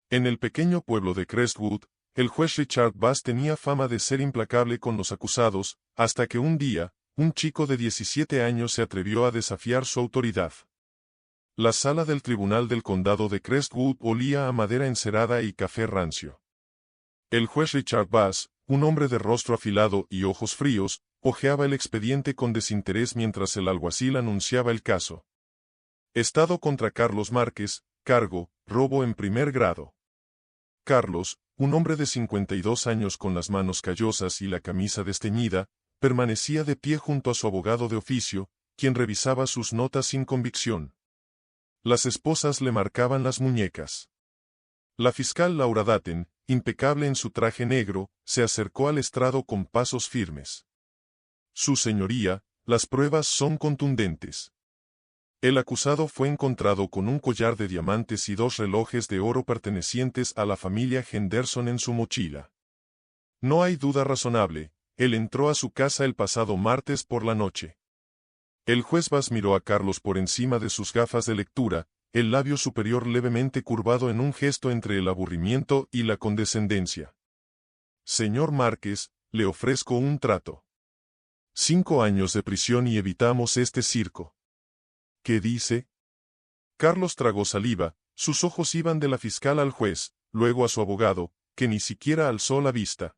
En el pequeño pueblo de Crestwood, el juez Richard Bass tenía fama de ser implacable con los acusados, hasta que un día, un chico de 17 años se atrevió a desafiar su autoridad. La sala del tribunal del condado de Crestwood olía a madera encerada y café rancio. El juez Richard Bass, un hombre de rostro afilado y ojos fríos, hojeaba el expediente con desinterés mientras el alguacil anunciaba el caso. Estado contra Carlos Márquez, cargo, robo en primer grado. Carlos, un hombre de 52 años con las manos callosas y la camisa desteñida, permanecía de pie junto a su abogado de oficio, quien revisaba sus notas sin convicción. Las esposas le marcaban las muñecas. La fiscal Laura Datten, impecable en su traje negro, se acercó al estrado con pasos firmes. Su señoría, las pruebas son contundentes. El acusado fue encontrado con un collar de diamantes y 2 relojes de oro pertenecientes a la familia Henderson en su mochila. No hay duda razonable, él entró a su casa el pasado martes por la noche. El juez Bass miró a Carlos por encima de sus gafas de lectura, el labio superior levemente curvado en un gesto entre el aburrimiento y la condescendencia. Señor Márquez, le ofrezco un trato. 5 años de prisión y evitamos este circo. ¿Qué dice? Carlos tragó saliva, sus ojos iban de la fiscal al juez, luego a su abogado, que ni siquiera alzó la vista.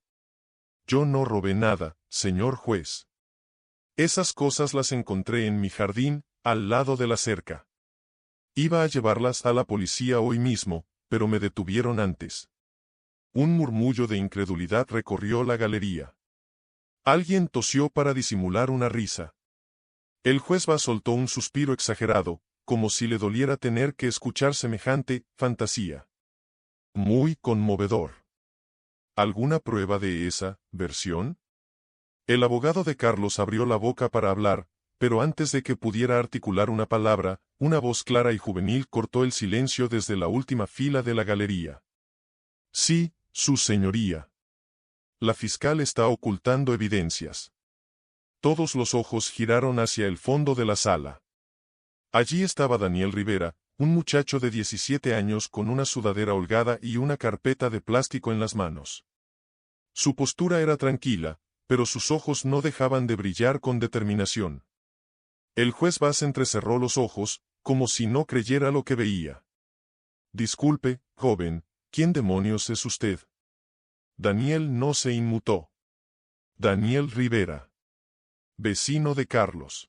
Yo no robé nada, señor juez. Esas cosas las encontré en mi jardín, al lado de la cerca. Iba a llevarlas a la policía hoy mismo, pero me detuvieron antes. Un murmullo de incredulidad recorrió la galería. Alguien tosió para disimular una risa. El juez Bass soltó un suspiro exagerado, como si le doliera tener que escuchar semejante fantasía. Muy conmovedor. ¿Alguna prueba de esa versión? El abogado de Carlos abrió la boca para hablar, pero antes de que pudiera articular una palabra, una voz clara y juvenil cortó el silencio desde la última fila de la galería. Sí, su señoría. La fiscal está ocultando evidencias. Todos los ojos giraron hacia el fondo de la sala. Allí estaba Daniel Rivera, un muchacho de 17 años con una sudadera holgada y una carpeta de plástico en las manos. Su postura era tranquila, pero sus ojos no dejaban de brillar con determinación. El juez Bass entrecerró los ojos, como si no creyera lo que veía. Disculpe, joven, ¿quién demonios es usted? Daniel no se inmutó. Daniel Rivera. Vecino de Carlos.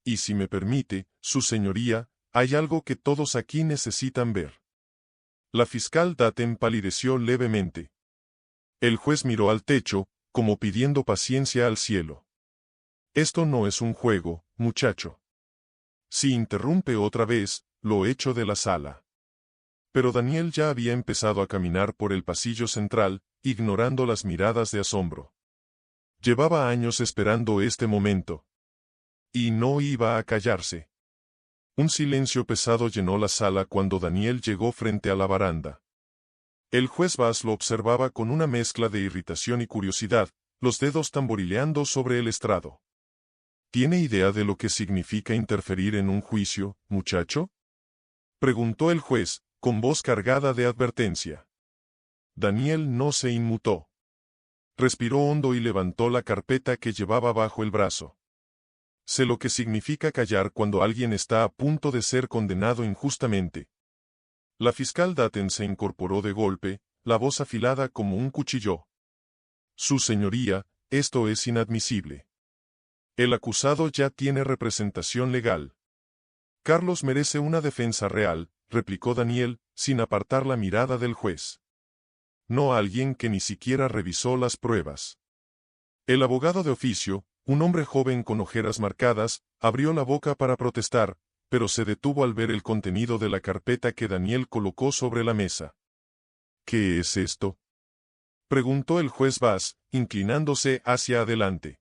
Y si me permite, su señoría, hay algo que todos aquí necesitan ver. La fiscal Datten palideció levemente. El juez miró al techo, como pidiendo paciencia al cielo. Esto no es un juego, muchacho. Si interrumpe otra vez, lo echo de la sala. Pero Daniel ya había empezado a caminar por el pasillo central, ignorando las miradas de asombro. Llevaba años esperando este momento. Y no iba a callarse. Un silencio pesado llenó la sala cuando Daniel llegó frente a la baranda. El juez Bass lo observaba con una mezcla de irritación y curiosidad, los dedos tamborileando sobre el estrado. ¿Tiene idea de lo que significa interferir en un juicio, muchacho? Preguntó el juez, con voz cargada de advertencia. Daniel no se inmutó. Respiró hondo y levantó la carpeta que llevaba bajo el brazo. Sé lo que significa callar cuando alguien está a punto de ser condenado injustamente. La fiscal Datten se incorporó de golpe, la voz afilada como un cuchillo. Su señoría, esto es inadmisible. El acusado ya tiene representación legal. Carlos merece una defensa real, replicó Daniel, sin apartar la mirada del juez. No alguien que ni siquiera revisó las pruebas. El abogado de oficio, un hombre joven con ojeras marcadas, abrió la boca para protestar, pero se detuvo al ver el contenido de la carpeta que Daniel colocó sobre la mesa. ¿Qué es esto?, preguntó el juez Bass, inclinándose hacia adelante.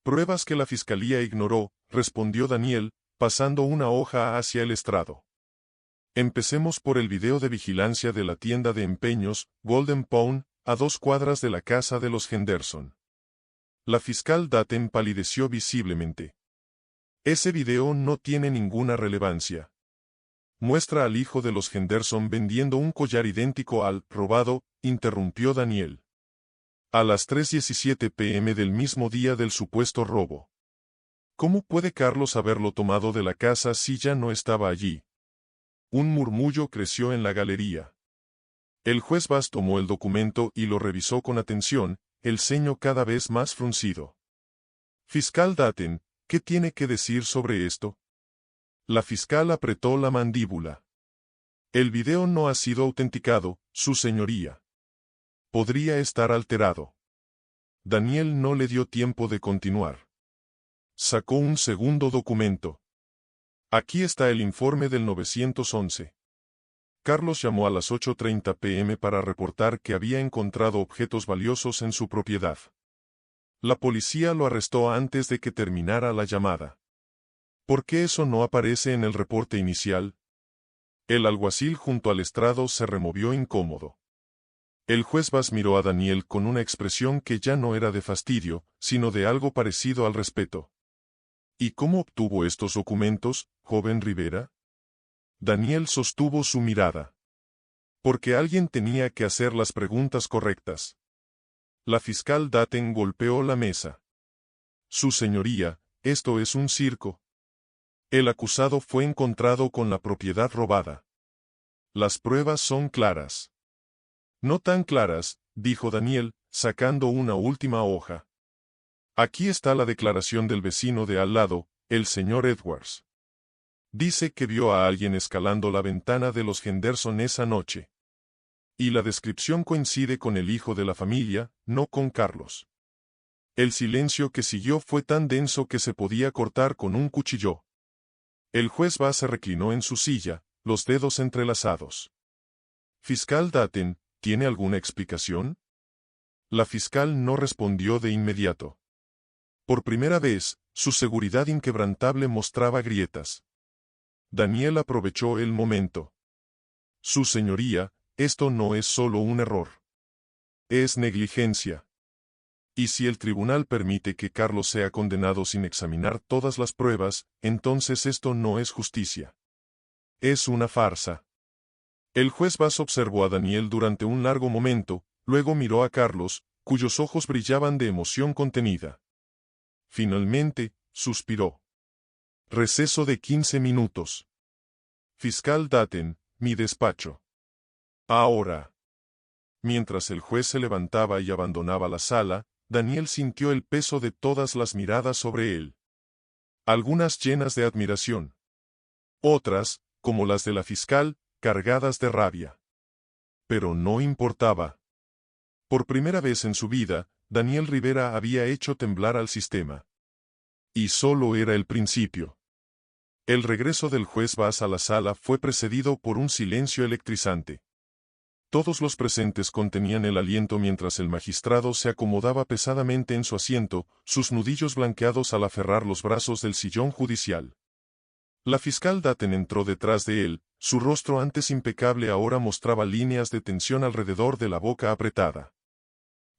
Pruebas que la fiscalía ignoró, respondió Daniel, pasando una hoja hacia el estrado. Empecemos por el video de vigilancia de la tienda de empeños, Golden Pawn, a 2 cuadras de la casa de los Henderson. La fiscal Datten palideció visiblemente. Ese video no tiene ninguna relevancia. muestra al hijo de los Henderson vendiendo un collar idéntico al robado, interrumpió Daniel. A las 3:17 p.m. del mismo día del supuesto robo. ¿Cómo puede Carlos haberlo tomado de la casa si ya no estaba allí? Un murmullo creció en la galería. El juez Bass tomó el documento y lo revisó con atención, el ceño cada vez más fruncido. Fiscal Datten, ¿qué tiene que decir sobre esto? La fiscal apretó la mandíbula. El video no ha sido autenticado, su señoría. Podría estar alterado. Daniel no le dio tiempo de continuar. Sacó un segundo documento. Aquí está el informe del 911. Carlos llamó a las 8:30 p.m. para reportar que había encontrado objetos valiosos en su propiedad. La policía lo arrestó antes de que terminara la llamada. ¿Por qué eso no aparece en el reporte inicial? El alguacil junto al estrado se removió incómodo. El juez Bass miró a Daniel con una expresión que ya no era de fastidio, sino de algo parecido al respeto. ¿Y cómo obtuvo estos documentos, joven Rivera? Daniel sostuvo su mirada. Porque alguien tenía que hacer las preguntas correctas. La fiscal Datten golpeó la mesa. Su señoría, esto es un circo. El acusado fue encontrado con la propiedad robada. Las pruebas son claras. No tan claras, dijo Daniel, sacando una última hoja. Aquí está la declaración del vecino de al lado, el señor Edwards. Dice que vio a alguien escalando la ventana de los Henderson esa noche. Y la descripción coincide con el hijo de la familia, no con Carlos. El silencio que siguió fue tan denso que se podía cortar con un cuchillo. El juez Bass se reclinó en su silla, los dedos entrelazados. Fiscal Datten, ¿tiene alguna explicación? La fiscal no respondió de inmediato. Por primera vez, su seguridad inquebrantable mostraba grietas. Daniel aprovechó el momento. Su señoría, esto no es solo un error. Es negligencia. Y si el tribunal permite que Carlos sea condenado sin examinar todas las pruebas, entonces esto no es justicia. Es una farsa. El juez Bass observó a Daniel durante un largo momento, luego miró a Carlos, cuyos ojos brillaban de emoción contenida. Finalmente, suspiró. Receso de 15 minutos. Fiscal Datten, mi despacho. Ahora. Mientras el juez se levantaba y abandonaba la sala, Daniel sintió el peso de todas las miradas sobre él. Algunas llenas de admiración. Otras, como las de la fiscal, cargadas de rabia. Pero no importaba. Por primera vez en su vida, Daniel Rivera había hecho temblar al sistema. Y solo era el principio. El regreso del juez Bass a la sala fue precedido por un silencio electrizante. Todos los presentes contenían el aliento mientras el magistrado se acomodaba pesadamente en su asiento, sus nudillos blanqueados al aferrar los brazos del sillón judicial. La fiscal Datten entró detrás de él, su rostro antes impecable ahora mostraba líneas de tensión alrededor de la boca apretada.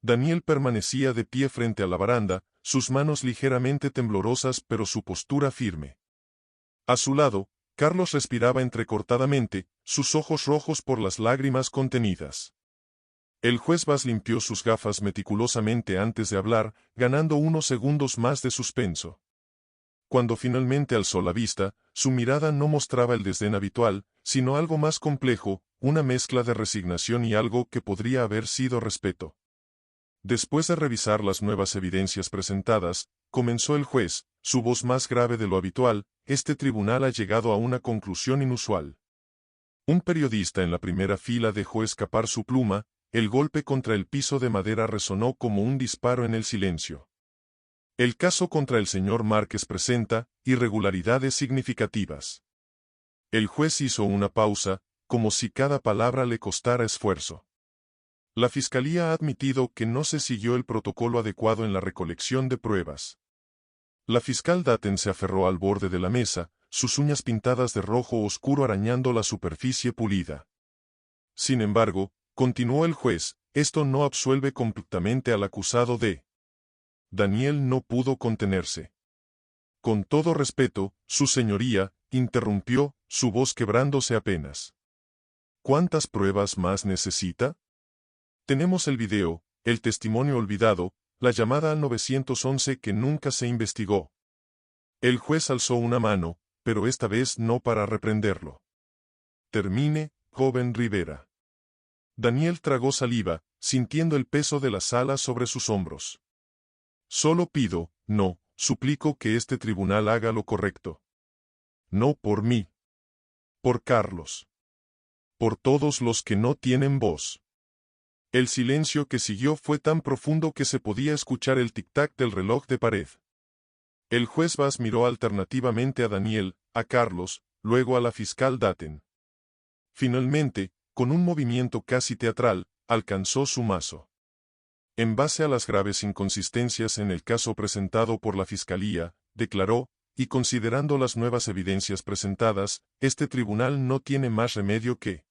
Daniel permanecía de pie frente a la baranda, sus manos ligeramente temblorosas pero su postura firme. A su lado, Carlos respiraba entrecortadamente, sus ojos rojos por las lágrimas contenidas. El juez Bass limpió sus gafas meticulosamente antes de hablar, ganando unos segundos más de suspenso. Cuando finalmente alzó la vista, su mirada no mostraba el desdén habitual, sino algo más complejo, una mezcla de resignación y algo que podría haber sido respeto. Después de revisar las nuevas evidencias presentadas, comenzó el juez, su voz más grave de lo habitual, este tribunal ha llegado a una conclusión inusual. Un periodista en la primera fila dejó escapar su pluma, el golpe contra el piso de madera resonó como un disparo en el silencio. El caso contra el señor Márquez presenta irregularidades significativas. El juez hizo una pausa, como si cada palabra le costara esfuerzo. La fiscalía ha admitido que no se siguió el protocolo adecuado en la recolección de pruebas. La fiscal Datten se aferró al borde de la mesa, sus uñas pintadas de rojo oscuro arañando la superficie pulida. Sin embargo, continuó el juez, esto no absuelve completamente al acusado de... Daniel no pudo contenerse. Con todo respeto, su señoría, interrumpió, su voz quebrándose apenas. ¿Cuántas pruebas más necesita? Tenemos el video, el testimonio olvidado, la llamada al 911 que nunca se investigó. El juez alzó una mano, pero esta vez no para reprenderlo. Termine, joven Rivera. Daniel tragó saliva, sintiendo el peso de la sala sobre sus hombros. Solo pido, no, suplico que este tribunal haga lo correcto. No por mí. Por Carlos. Por todos los que no tienen voz. El silencio que siguió fue tan profundo que se podía escuchar el tic-tac del reloj de pared. El juez Bass miró alternativamente a Daniel, a Carlos, luego a la fiscal Datten. Finalmente, con un movimiento casi teatral, alcanzó su mazo. En base a las graves inconsistencias en el caso presentado por la Fiscalía, declaró, y considerando las nuevas evidencias presentadas, este tribunal no tiene más remedio que...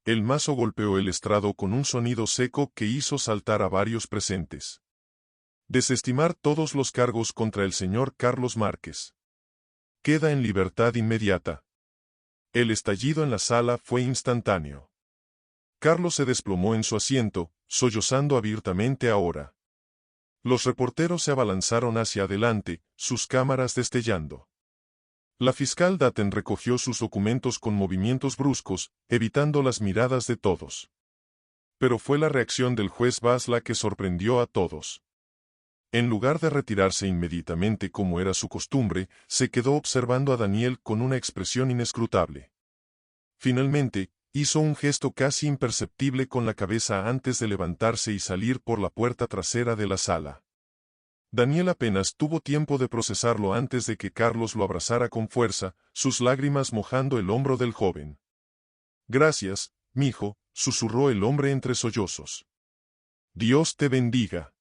El mazo golpeó el estrado con un sonido seco que hizo saltar a varios presentes. Desestimar todos los cargos contra el señor Carlos Márquez. Queda en libertad inmediata. El estallido en la sala fue instantáneo. Carlos se desplomó en su asiento, sollozando abiertamente ahora. Los reporteros se abalanzaron hacia adelante, sus cámaras destellando. La fiscal Datten recogió sus documentos con movimientos bruscos, evitando las miradas de todos. Pero fue la reacción del juez Bass la que sorprendió a todos. En lugar de retirarse inmediatamente como era su costumbre, se quedó observando a Daniel con una expresión inescrutable. Finalmente, hizo un gesto casi imperceptible con la cabeza antes de levantarse y salir por la puerta trasera de la sala. Daniel apenas tuvo tiempo de procesarlo antes de que Carlos lo abrazara con fuerza, sus lágrimas mojando el hombro del joven. «Gracias, mijo», susurró el hombre entre sollozos. «Dios te bendiga».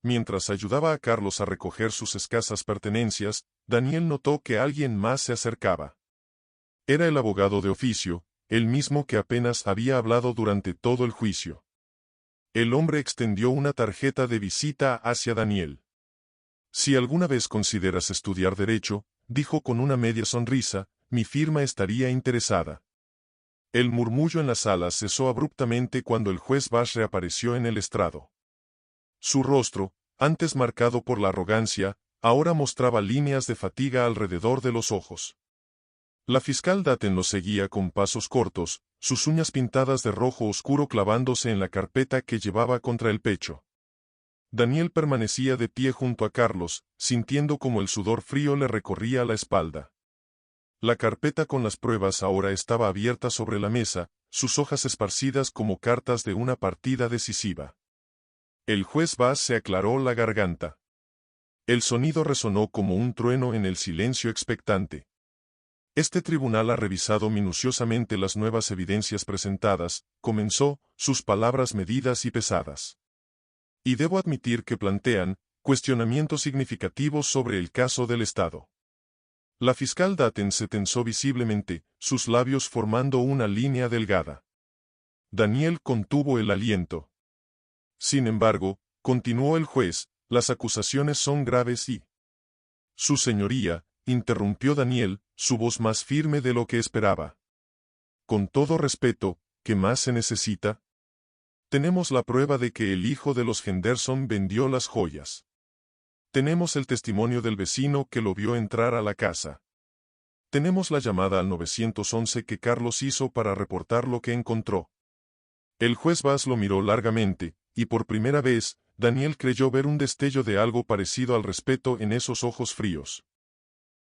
Mientras ayudaba a Carlos a recoger sus escasas pertenencias, Daniel notó que alguien más se acercaba. Era el abogado de oficio, el mismo que apenas había hablado durante todo el juicio. El hombre extendió una tarjeta de visita hacia Daniel. «Si alguna vez consideras estudiar Derecho», dijo con una media sonrisa, «mi firma estaría interesada». El murmullo en la sala cesó abruptamente cuando el juez Bass reapareció en el estrado. Su rostro, antes marcado por la arrogancia, ahora mostraba líneas de fatiga alrededor de los ojos. La fiscal Datten lo seguía con pasos cortos, sus uñas pintadas de rojo oscuro clavándose en la carpeta que llevaba contra el pecho. Daniel permanecía de pie junto a Carlos, sintiendo como el sudor frío le recorría la espalda. La carpeta con las pruebas ahora estaba abierta sobre la mesa, sus hojas esparcidas como cartas de una partida decisiva. El juez Bass se aclaró la garganta. El sonido resonó como un trueno en el silencio expectante. Este tribunal ha revisado minuciosamente las nuevas evidencias presentadas, comenzó, sus palabras medidas y pesadas. Y debo admitir que plantean cuestionamientos significativos sobre el caso del Estado. La fiscal Datten se tensó visiblemente, sus labios formando una línea delgada. Daniel contuvo el aliento. Sin embargo, continuó el juez, las acusaciones son graves y... Su señoría, interrumpió Daniel, su voz más firme de lo que esperaba. Con todo respeto, ¿qué más se necesita? Tenemos la prueba de que el hijo de los Henderson vendió las joyas. Tenemos el testimonio del vecino que lo vio entrar a la casa. Tenemos la llamada al 911 que Carlos hizo para reportar lo que encontró. El juez Bass lo miró largamente, y por primera vez, Daniel creyó ver un destello de algo parecido al respeto en esos ojos fríos.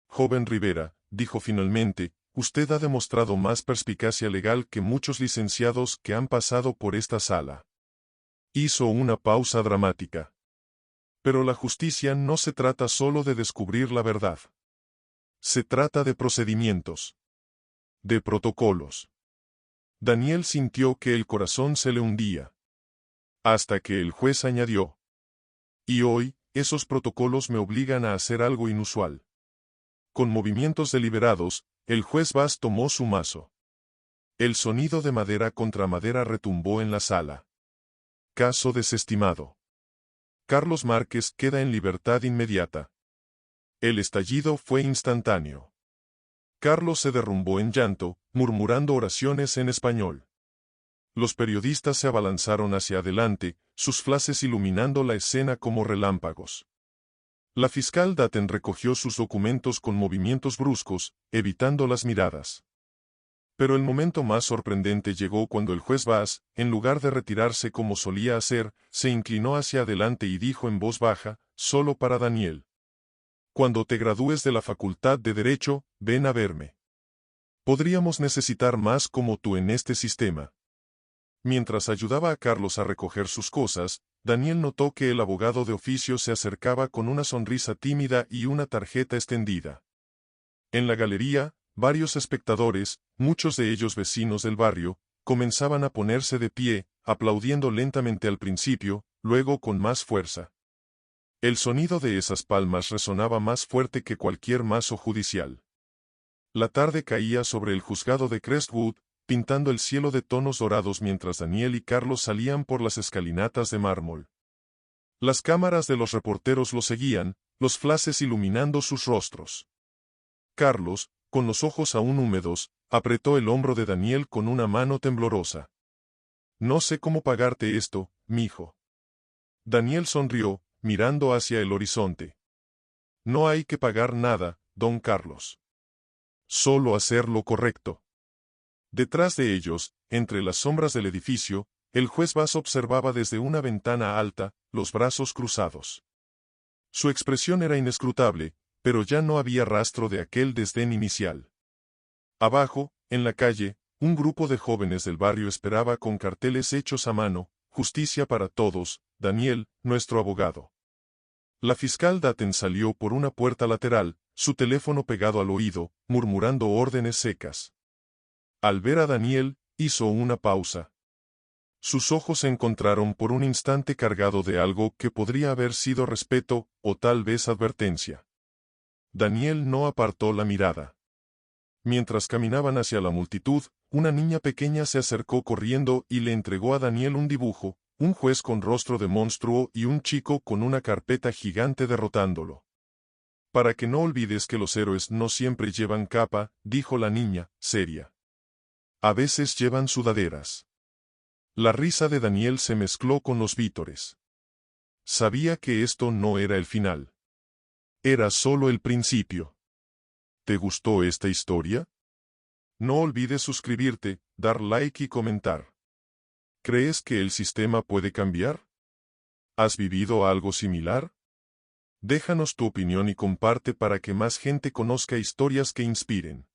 «Joven Rivera», dijo finalmente, «usted ha demostrado más perspicacia legal que muchos licenciados que han pasado por esta sala». Hizo una pausa dramática. Pero la justicia no se trata solo de descubrir la verdad. Se trata de procedimientos. De protocolos. Daniel sintió que el corazón se le hundía. Hasta que el juez añadió. «Y hoy, esos protocolos me obligan a hacer algo inusual». Con movimientos deliberados, el juez Bass tomó su mazo. El sonido de madera contra madera retumbó en la sala. Caso desestimado. Carlos Márquez queda en libertad inmediata. El estallido fue instantáneo. Carlos se derrumbó en llanto, murmurando oraciones en español. Los periodistas se abalanzaron hacia adelante, sus flashes iluminando la escena como relámpagos. La fiscal Daten recogió sus documentos con movimientos bruscos, evitando las miradas. Pero el momento más sorprendente llegó cuando el juez Bass, en lugar de retirarse como solía hacer, se inclinó hacia adelante y dijo en voz baja, solo para Daniel: cuando te gradúes de la Facultad de Derecho, ven a verme. Podríamos necesitar más como tú en este sistema. Mientras ayudaba a Carlos a recoger sus cosas, Daniel notó que el abogado de oficio se acercaba con una sonrisa tímida y una tarjeta extendida. En la galería, varios espectadores, muchos de ellos vecinos del barrio, comenzaban a ponerse de pie, aplaudiendo lentamente al principio, luego con más fuerza. El sonido de esas palmas resonaba más fuerte que cualquier mazo judicial. La tarde caía sobre el juzgado de Crestwood, pintando el cielo de tonos dorados mientras Daniel y Carlos salían por las escalinatas de mármol. Las cámaras de los reporteros los seguían, los flashes iluminando sus rostros. Carlos, con los ojos aún húmedos, apretó el hombro de Daniel con una mano temblorosa. No sé cómo pagarte esto, mijo. Daniel sonrió, mirando hacia el horizonte. No hay que pagar nada, don Carlos. Solo hacer lo correcto. Detrás de ellos, entre las sombras del edificio, el juez Bass observaba desde una ventana alta, los brazos cruzados. Su expresión era inescrutable, pero ya no había rastro de aquel desdén inicial. Abajo, en la calle, un grupo de jóvenes del barrio esperaba con carteles hechos a mano: justicia para todos, Daniel, nuestro abogado. La fiscal Daten salió por una puerta lateral, su teléfono pegado al oído, murmurando órdenes secas. Al ver a Daniel, hizo una pausa. Sus ojos se encontraron por un instante cargado de algo que podría haber sido respeto, o tal vez advertencia. Daniel no apartó la mirada. Mientras caminaban hacia la multitud, una niña pequeña se acercó corriendo y le entregó a Daniel un dibujo, un juez con rostro de monstruo y un chico con una carpeta gigante derrotándolo. Para que no olvides que los héroes no siempre llevan capa, dijo la niña, seria. A veces llevan sudaderas. La risa de Daniel se mezcló con los vítores. Sabía que esto no era el final. Era solo el principio. ¿Te gustó esta historia? No olvides suscribirte, dar like y comentar. ¿Crees que el sistema puede cambiar? ¿Has vivido algo similar? Déjanos tu opinión y comparte para que más gente conozca historias que inspiren.